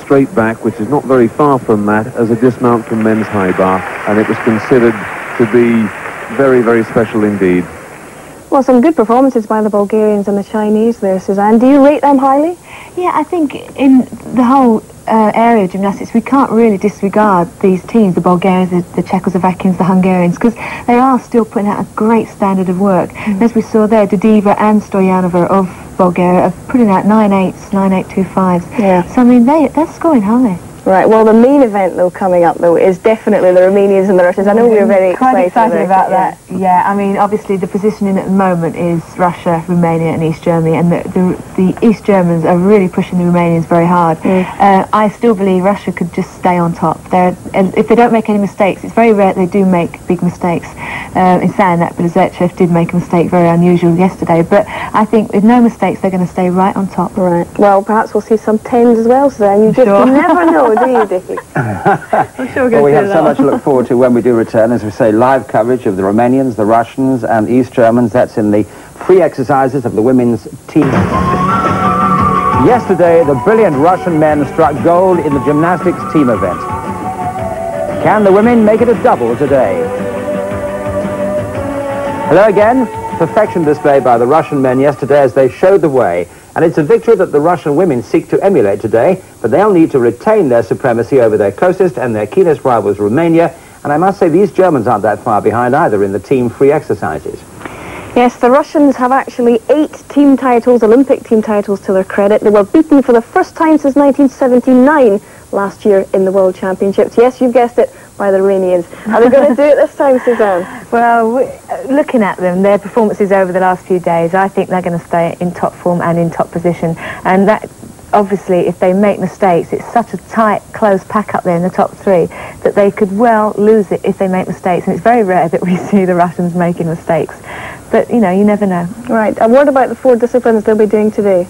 straight back, which is not very far from that, as a dismount from men's high bar, and it was considered to be very, very special indeed. Well, some good performances by the Bulgarians and the Chinese there, Suzanne. Do you rate them highly? Yeah, I think in the whole area of gymnastics, we can't really disregard these teams, the Bulgarians, the Czechoslovakians, the Hungarians, because they are still putting out a great standard of work. And as we saw there, Dudeva and Stoyanova of Bulgaria are putting out 9.8s, 9.825s. Yeah. So, I mean, they're scoring high. Right, well, the main event, though, coming up, though, is definitely the Romanians and the Russians. I know we're very quite excited about that. Yeah. I mean, obviously, the positioning at the moment is Russia, Romania and East Germany, and the East Germans are really pushing the Romanians very hard. I still believe Russia could just stay on top. If they don't make any mistakes, it's very rare they do make big mistakes. In saying that, Belozechev did make a mistake, very unusual yesterday, but I think with no mistakes, they're going to stay right on top. Right. Well, perhaps we'll see some 10s as well, Suzanne. You just never know, do you, Dickie? I'm sure well, we have so much to look forward to when we do return. As we say, live coverage of the Romanians, the Russians and East Germans. That's in the free exercises of the women's team. Yesterday, the brilliant Russian men struck gold in the gymnastics team event. Can the women make it a double today? Hello again. Perfection displayed by the Russian men yesterday as they showed the way. And it's a victory that the Russian women seek to emulate today, but they'll need to retain their supremacy over their closest and their keenest rivals, Romania. And I must say, these Germans aren't that far behind either in the team free exercises. Yes, the Russians have actually 8 team titles, Olympic team titles to their credit. They were beaten for the first time since 1979 last year in the World Championships. Yes, you've guessed it, by the Romanians. Are they going to do it this time, Suzanne? Well, looking at them, their performances over the last few days, I think they're going to stay in top form and in top position. And that, obviously, if they make mistakes, it's such a tight, close pack up there in the top 3 that they could well lose it if they make mistakes. And it's very rare that we see the Russians making mistakes. But, you know, you never know. Right. And what about the 4 disciplines they'll be doing today?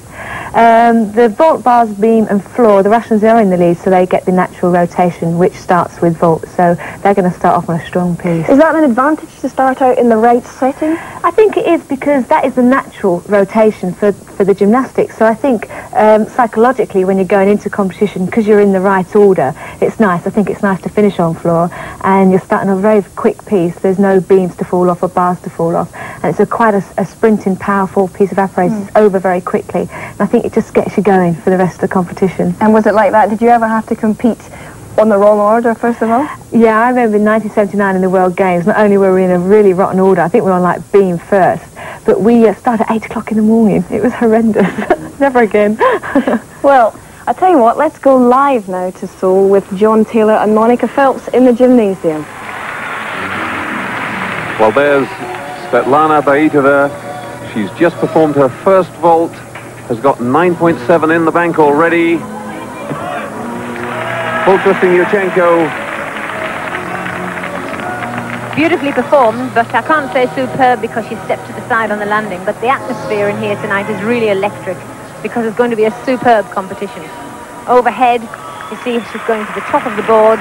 The vault, bars, beam and floor, the Russians are in the lead, so they get the natural rotation, which starts with vault. So they're going to start off on a strong piece. Is that an advantage to start out in the right setting? I think it is, because that is the natural rotation for the gymnastics. So I think psychologically, when you're going into competition, because you're in the right order, it's nice. I think it's nice to finish on floor, and you're starting a very quick piece. There's no beams to fall off or bars to fall off. And it's quite a sprinting, powerful piece of apparatus. It's over very quickly. And I think it just gets you going for the rest of the competition. And was it like that? Did you ever have to compete on the wrong order, first of all? Yeah, I remember in 1979 in the World Games, not only were we in a really rotten order, I think we were on like beam first, but we started at 8 o'clock in the morning. It was horrendous. Never again. Well, I tell you what, let's go live now to Seoul with John Taylor and Monica Phelps in the gymnasium. Well, there's Svetlana Baitova. She's just performed her first vault, has got 9.7 in the bank already. Full twisting Yuchenko. Beautifully performed, but I can't say superb because she stepped to the side on the landing. But the atmosphere in here tonight is really electric because it's going to be a superb competition. Overhead, you see she's going to the top of the board.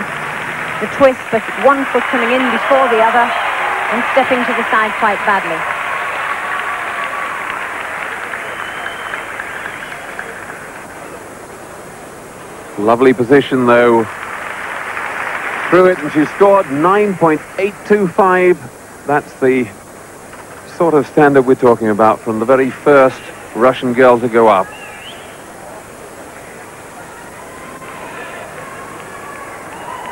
The twist, but one foot coming in before the other and stepping to the side quite badly. Lovely position, though. Through it, and she scored 9.825. That's the sort of standard we're talking about from the very first Russian girl to go up.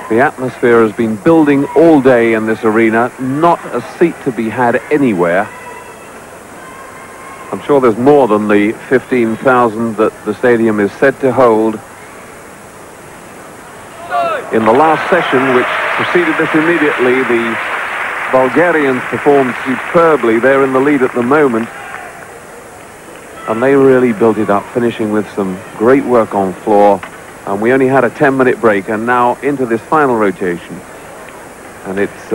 The atmosphere has been building all day in this arena. Not a seat to be had anywhere. I'm sure there's more than the 15,000 that the stadium is said to hold. In the last session, which preceded this immediately, the Bulgarians performed superbly. They're in the lead at the moment. And they really built it up, finishing with some great work on floor. And we only had a 10-minute break, and now into this final rotation. And it's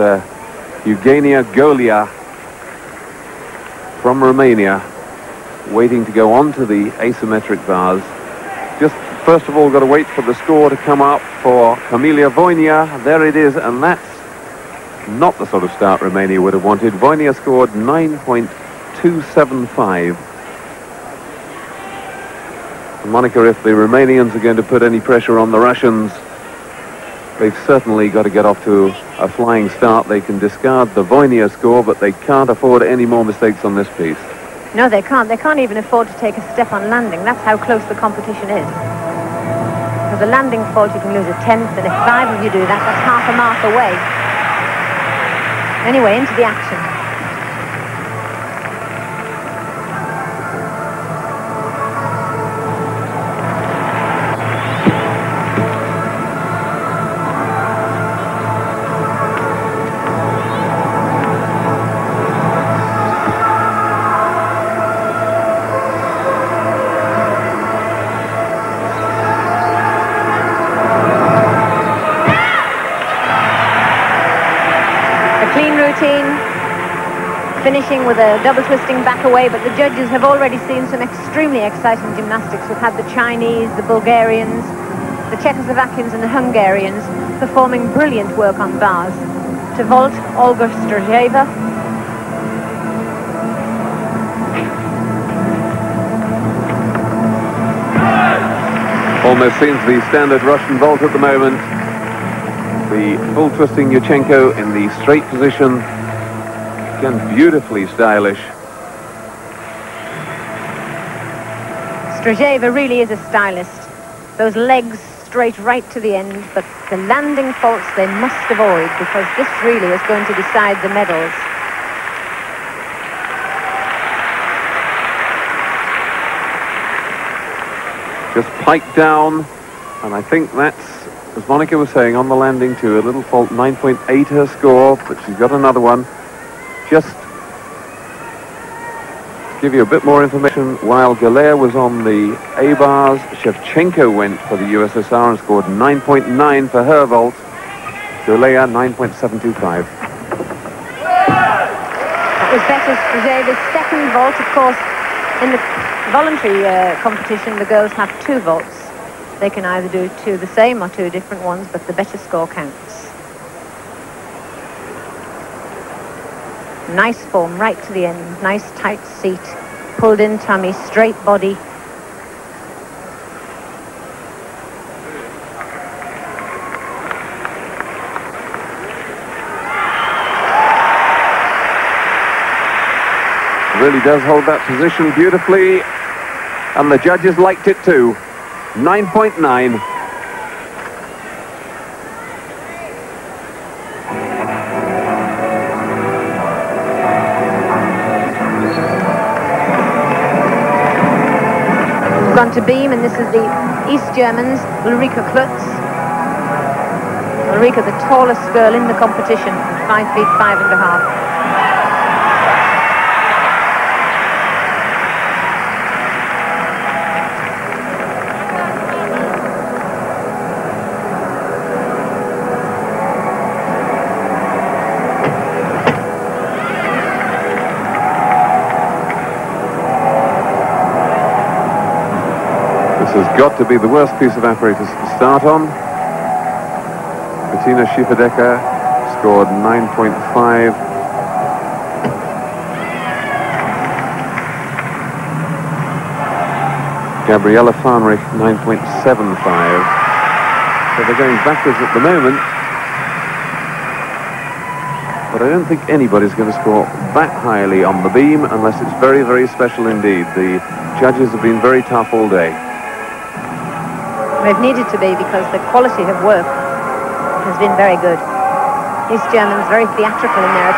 Eugenia Golia from Romania waiting to go on to the asymmetric bars. Just first of all got to wait for the score to come up for Camelia Voina. There it is, and that's not the sort of start Romania would have wanted. Voina scored 9.275. Monica, if the Romanians are going to put any pressure on the Russians, they've certainly got to get off to a flying start. They can discard the Voynia score, but they can't afford any more mistakes on this piece. No, they can't. They can't even afford to take a step on landing. That's how close the competition is. With a landing fault, you can lose a tenth, and if 5 of you do that, that's half a mark away. Anyway, into the action. Finishing with a double twisting back away, but the judges have already seen some extremely exciting gymnastics. We've had the Chinese, the Bulgarians, the Czechoslovakians and the Hungarians performing brilliant work on bars. To vault, Olga Strojeva. Almost seems the standard Russian vault at the moment. The full twisting Yurchenko in the straight position. Again, beautifully stylish. Strojeva really is a stylist. Those legs straight right to the end, but the landing faults they must avoid, because this really is going to decide the medals. Just piped down, and I think that's, as Monica was saying, on the landing too, a little fault, 9.8 her score, but she's got another one. Just to give you a bit more information, while Galea was on the A-bars, Shevchenko went for the USSR and scored 9.9 for her vault. Galea, 9.725. That was better. Strojeva's second vault, of course. In the voluntary competition, the girls have 2 vaults. They can either do 2 the same or 2 different ones, but the better score counts. Nice form right to the end, nice tight seat, pulled in tummy, straight body. Really does hold that position beautifully, and the judges liked it too. 9.9. Gone to beam, and this is the East Germans, Ulrike Klutz. Ulrike, the tallest girl in the competition, 5 feet 5.5. This has got to be the worst piece of apparatus to start on. Bettina Schifferdecker scored 9.5. Gabriella Farnrich, 9.75. So they're going backwards at the moment. But I don't think anybody's going to score that highly on the beam unless it's very, very special indeed. The judges have been very tough all day. They've needed to be, because the quality of work has been very good. East Germans very theatrical in their appearance.